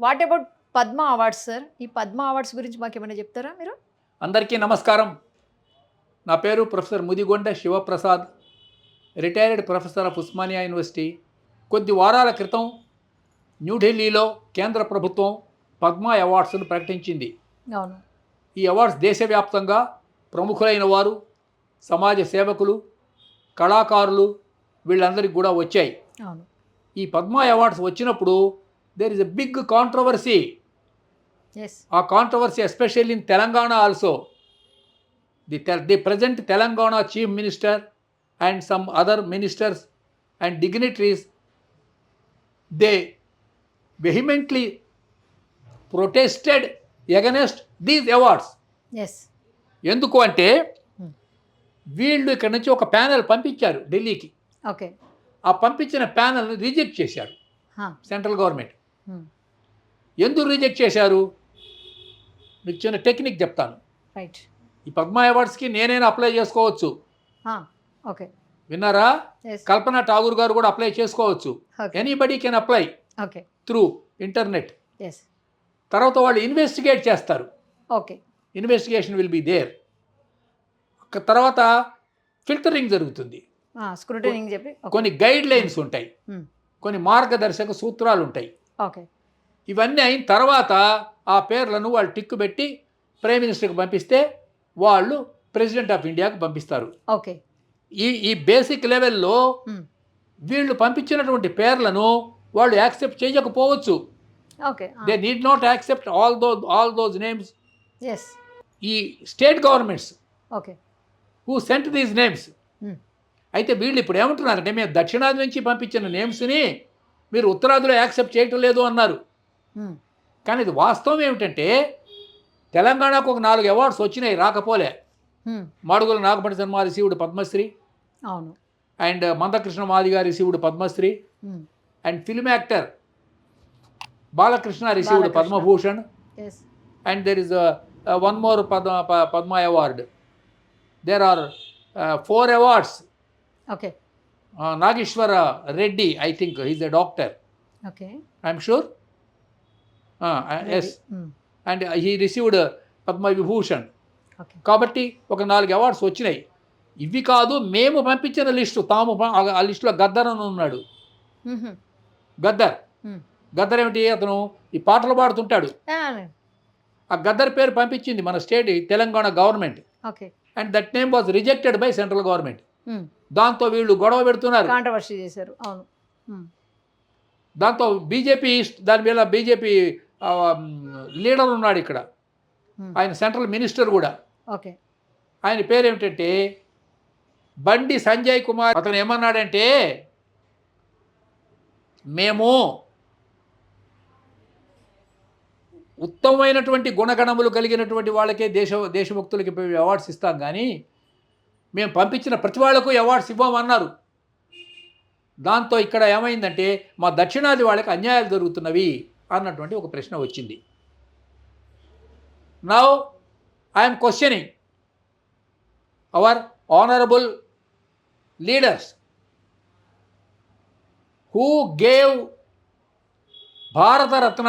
What about Padma awards sir? ఈ Padma awards గురించి మాకేమైనా చెప్తారా మీరు? అందరికీ నమస్కారం. నా పేరు professor Mudigonda Sivaprasad, retired professor of Osmania university. కొద్ది వారాల క్రితం న్యూఢిల్లీలో కేంద్ర ప్రభుత్వం పద్మ అవార్డ్స్ను ప్రకటించింది. అవును. ఈ అవార్డ్స్ దేశవ్యాప్తంగా ప్రముఖులైన వారు, సమాజ సేవకులు, కళాకారులు వీళ్ళందరికీ కూడా వచ్చాయి. అవును. ఈ పద్మ అవార్డ్స్ వచ్చినప్పుడు there is a big controversy. Yes. ఆ controversy especially in Telangana also. The present Telangana chief minister and some other ministers and dignitaries, they vehemently protested against these awards. Yes. ఎందుకు అంటే వీళ్ళు ఇక్కడ నుంచి ఒక ప్యానెల్ పంపించారు ఢిల్లీకి. ఓకే. ఆ పంపించిన ప్యానెల్ని రిజెక్ట్ చేశారు సెంట్రల్ గవర్నమెంట్. ఎందుకు రిజెక్ట్ చేశారు? మీకు చిన్న టెక్నిక్ చెప్తాను. రైట్. ఈ పద్మ అవార్డ్స్కి నేనైనా అప్లై చేసుకోవచ్చు. ఓకే. విన్నారా? Yes. కల్పన ఠాగూర్ గారు కూడా అప్లై చేసుకోవచ్చు. Okay. Anybody can apply okay. Through internet. Yes. తర్వాత వాళ్ళు ఇన్వెస్టిగేట్ చేస్తారు. Okay. Investigation will be there. తర్వాత ఫిల్టరింగ్ జరుగుతుంది. స్క్రూటనింగ్ చెప్పి కొన్ని గైడ్ లైన్స్ ఉంటాయి, కొన్ని మార్గదర్శక సూత్రాలు ఉంటాయి. ఓకే. ఇవన్నీ అయిన తర్వాత ఆ పేర్లను వాళ్ళు టిక్కు పెట్టి ప్రైమ్ మినిస్టర్కి పంపిస్తే వాళ్ళు ప్రెసిడెంట్ ఆఫ్ ఇండియాకి పంపిస్తారు. ఓకే. ఈ బేసిక్ లెవెల్లో వీళ్ళు పంపించినటువంటి పేర్లను వాళ్ళు యాక్సెప్ట్ చేయకపోవచ్చు. Okay. They need not accept all those names. Yes. ఈ state governments okay. Who sent these names. అయితే వీళ్ళు ఇప్పుడు ఏమంటున్నారంటే మేము దక్షిణాది నుంచి పంపించిన నేమ్స్ని మీరు ఉత్తరాదిలో యాక్సెప్ట్ చేయటం లేదు అన్నారు. కానీ ఇది వాస్తవం ఏమిటంటే తెలంగాణకు ఒక 4 అవార్డ్స్ వచ్చినాయి, రాకపోలే. మాడుగుల నాగపటి శర్మ రిసీవ్డ్ పద్మశ్రీ. అవును. And Mandakrishna Madiga received Padmashri. And film actor Balakrishna received Padmabhushan. And there is one more Padma award. There are 4 awards. Okay. Nageswara Reddy, I think he's a doctor. Okay. I'm sure. Yes. And he received Padmavibhushan. కాబట్టి ఒక 4 అవార్డ్స్ వచ్చినాయి. ఇవి కాదు, మేము పంపించిన లిస్టు ఆ లిస్టులో గద్దర్ అని ఉన్నాడు. గద్దర్ ఏమిటి? అతను ఈ పాటలు పాడుతుంటాడు. ఆ గద్దర్ పేరు పంపించింది మన state Telangana government. And that name was rejected by central government. దాంతో వీళ్ళు గొడవ పెడుతున్నారు, కాంట్రవర్సీ చేశారు. అవును. దాంతో బీజేపీ దాని మీద బీజేపీ లీడర్ ఉన్నాడు ఇక్కడ, ఆయన సెంట్రల్ మినిస్టర్ కూడా. ఓకే. ఆయన పేరు ఏమిటంటే బండి సంజయ్ కుమార్. అతను ఏమన్నాడంటే మేము ఉత్తమమైనటువంటి గుణగణములు కలిగినటువంటి వాళ్ళకే దేశభక్తులకి అవార్డ్స్ ఇస్తాం, కానీ మేము పంపించిన ప్రతి వాళ్లకు అవార్డ్స్ ఇవ్వమన్నారు. దాంతో ఇక్కడ ఏమైందంటే మా దక్షిణాది వాళ్ళకి అన్యాయాలు జరుగుతున్నవి అన్నటువంటి ఒక ప్రశ్న వచ్చింది. Now I'm questioning our honourable leaders who gave Bharat Ratna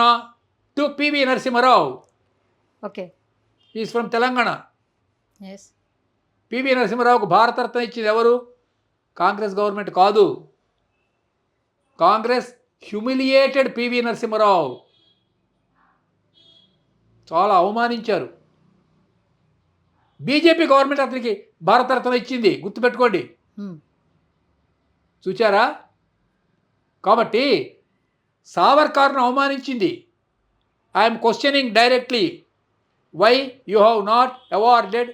to PV Narasimha Rao. Okay. Is from Telangana. Yes. PV నరసింహారావుకు భారతరత్న ఇచ్చింది ఎవరు? కాంగ్రెస్ గవర్నమెంట్ కాదు. కాంగ్రెస్ హ్యూమిలియేటెడ్ పివి నరసింహారావు, చాలా అవమానించారు. బీజేపీ గవర్నమెంట్ అతనికి భారతరత్న ఇచ్చింది, గుర్తుపెట్టుకోండి. చూచారా? కాబట్టి సావర్కర్ను అవమానించింది. I'm questioning directly why you have not awarded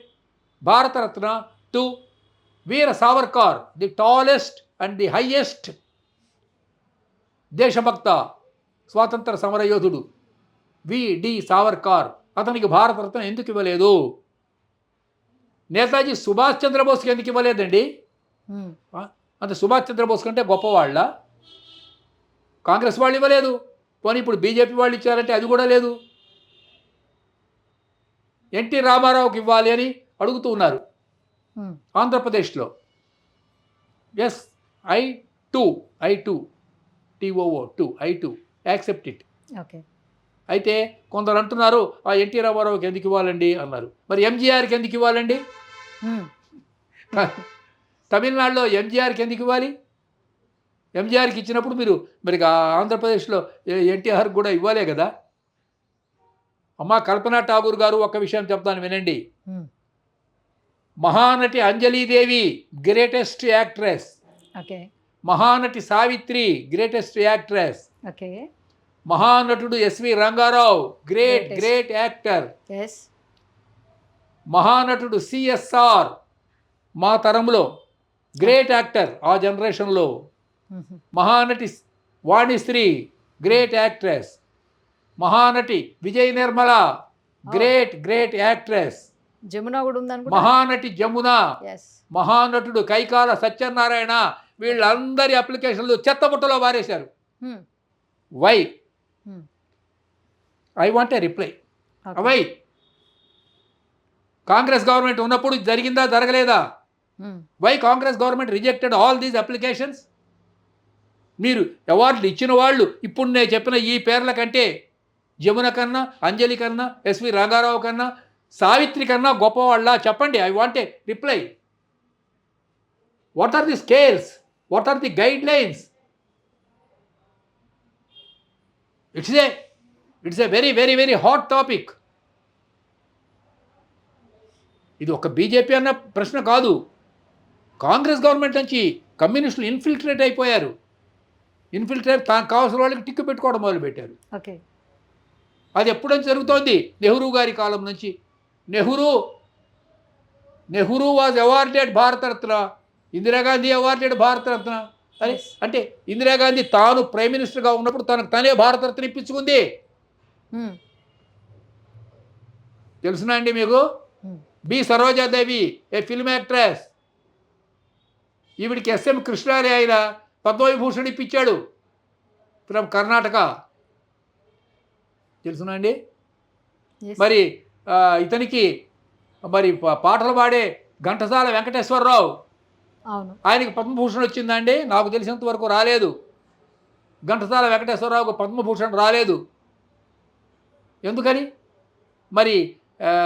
Bharat Ratna to Veer Savarkar, the tallest and the highest దేశభక్త స్వాతంత్ర సమరయోధుడు విడి సావర్కర్. అతనికి భారతరత్న ఎందుకు ఇవ్వలేదు? నేతాజీ సుభాష్ చంద్రబోస్కి ఎందుకు ఇవ్వలేదండి? అంత సుభాష్ చంద్రబోస్ కంటే గొప్పవాళ్ళ? కాంగ్రెస్ వాళ్ళు ఇవ్వలేదు. పోనీ ఇప్పుడు బీజేపీ వాళ్ళు ఇచ్చారంటే అది కూడా లేదు. ఎన్టీ రామారావుకి ఇవ్వాలి అని అడుగుతూ ఉన్నారు ఆంధ్రప్రదేశ్లో. Yes, I2 TOO 2 I2 accept it. Okay. అయితే కొందరు అంటున్నారు ఆ ఎన్టీ రామారావుకి ఎందుకు ఇవ్వాలండి అన్నారు. మరి ఎంజీఆర్కి ఎందుకు ఇవ్వాలండి? తమిళనాడులో ఎంజీఆర్కి ఎందుకు ఇవ్వాలి? ఎంజీఆర్కి ఇచ్చినప్పుడు మీరు మరి ఆంధ్రప్రదేశ్లో ఎన్టీఆర్ కూడా ఇవ్వాలే కదా. అమ్మ కల్పనా ఠాగూర్ గారు ఒక విషయం చెప్తాను వినండి. మహానటి అంజలీదేవి గ్రేటెస్ట్ యాక్ట్రెస్, ఓకే, మహానటి సావిత్రి గ్రేటెస్ట్ యాక్ట్రెస్, ఓకే, మహానటుడు SV Ranga Rao great great actor, మహానటుడు సిఎస్ఆర్ మా తరంలో గ్రేట్ యాక్టర్ ఆ జనరేషన్లో, మహానటి వాణిశ్రీ గ్రేట్ యాక్ట్రెస్, మహానటి Vijay Nirmala great great actress, Jamuna కూడా ఉందనుకుంటా, మహానటి జమున, మహానటుడు కైకాల సత్యనారాయణ, వీళ్ళందరి అప్లికేషన్లు చెత్తబుట్టలో వారేశారు. Why? I want a reply. Why? Congress government ఉన్నప్పుడు జరిగిందా జరగలేదా? Why Congress government rejected all these applications? మీరు అవార్డులు ఇచ్చిన వాళ్ళు ఇప్పుడు నేను చెప్పిన ఈ పేర్ల కంటే జమున కన్నా, అంజలి కన్నా, ఎస్వి రంగారావు కన్నా, సావిత్రి కన్నా గొప్పవాళ్ళ చెప్పండి. I want a reply. What are the scales? What are the guidelines? It's a very very very hot topic. ఇది ఒక బీజేపీ అన్న ప్రశ్న కాదు. కాంగ్రెస్ గవర్నమెంట్ నుంచి కమ్యూనిస్టులు ఇన్ఫిల్ట్రేట్ అయిపోయారు. తాను కావాల్సిన వాళ్ళకి టిక్కు పెట్టుకోవడం మొదలుపెట్టారు. ఓకే, అది ఎప్పుడు నుంచి జరుగుతోంది? నెహ్రూ గారి కాలం నుంచి. Nehru was awarded Bharat Ratna, Indira Gandhi awarded Bharat Ratna. అరే అంటే ఇందిరాగాంధీ తాను ప్రైమ్ మినిస్టర్గా ఉన్నప్పుడు తనే భారతరత్న ఇప్పించుకుంది. తెలుసునా అండి మీకు? B Sarojadevi a film actress. ఈవిడికి ఎస్ఎం కృష్ణారి ఆయన పద్మవిభూషణ్ ఇప్పించాడు ఫ్రమ్ కర్ణాటక. తెలుసునా అండి? మరి ఇతనికి మరి పాటలు పాడే ఘంటసాల వెంకటేశ్వరరావు, ఆయనకి పద్మభూషణ్ వచ్చిందండి? నాకు తెలిసినంత వరకు రాలేదు. ఘంటసాల వెంకటేశ్వరరావుకు పద్మభూషణ్ రాలేదు. ఎందుకని? మరి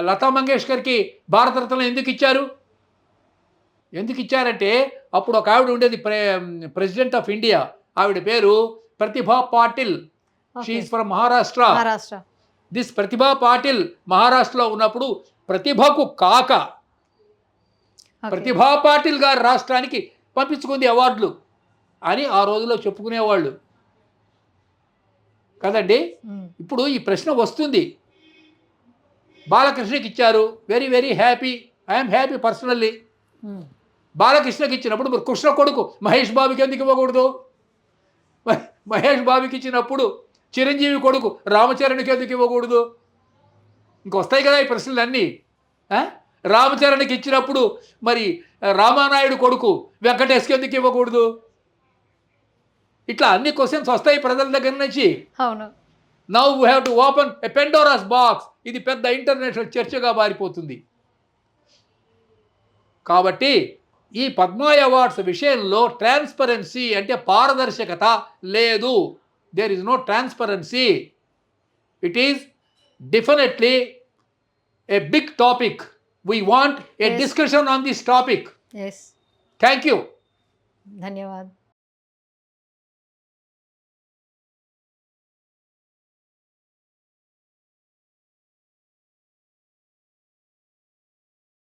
లతా మంగేష్కర్కి భారతరత్న ఎందుకు ఇచ్చారు? ఎందుకు ఇచ్చారంటే అప్పుడు ఒక ఆవిడ ఉండేది ప్రెసిడెంట్ ఆఫ్ ఇండియా. ఆవిడ పేరు Pratibha Patil. She is from Maharashtra. This Pratibha Patil మహారాష్ట్రలో ఉన్నప్పుడు ప్రతిభకు కాక ప్రతిభా పాటిల్ గారు రాష్ట్రానికి పంపించుకుంది అవార్డులు అని ఆ రోజుల్లో చెప్పుకునేవాళ్ళు కదండి. ఇప్పుడు ఈ ప్రశ్న వస్తుంది. బాలకృష్ణకి ఇచ్చారు, very very happy, I'm happy personally. బాలకృష్ణకి ఇచ్చినప్పుడు మరి కృష్ణ కొడుకు మహేష్ బాబుకి ఎందుకు ఇవ్వకూడదు? మహేష్ బాబుకి ఇచ్చినప్పుడు చిరంజీవి కొడుకు రామచరణ్కి ఎందుకు ఇవ్వకూడదు? ఇంకొస్తాయి కదా ఈ ప్రశ్నలు అన్నీ. రామచరణ్కి ఇచ్చినప్పుడు మరి రామానాయుడు కొడుకు వెంకటేష్కి ఎందుకు ఇవ్వకూడదు? ఇట్లా అన్ని క్వశ్చన్స్ వస్తాయి ప్రజల దగ్గర నుంచి. అవును. Now we have to open a Pandora's box. ఇది పెద్ద ఇంటర్నేషనల్ చర్చగా మారిపోతుంది. కాబట్టి ఈ పద్మ అవార్డ్స్ విషయంలో ట్రాన్స్పరెన్సీ అంటే పారదర్శకత లేదు. There is no transparency. It is definitely a big topic. We want a discussion on this topic. Thank you. ధన్యవాదాలు.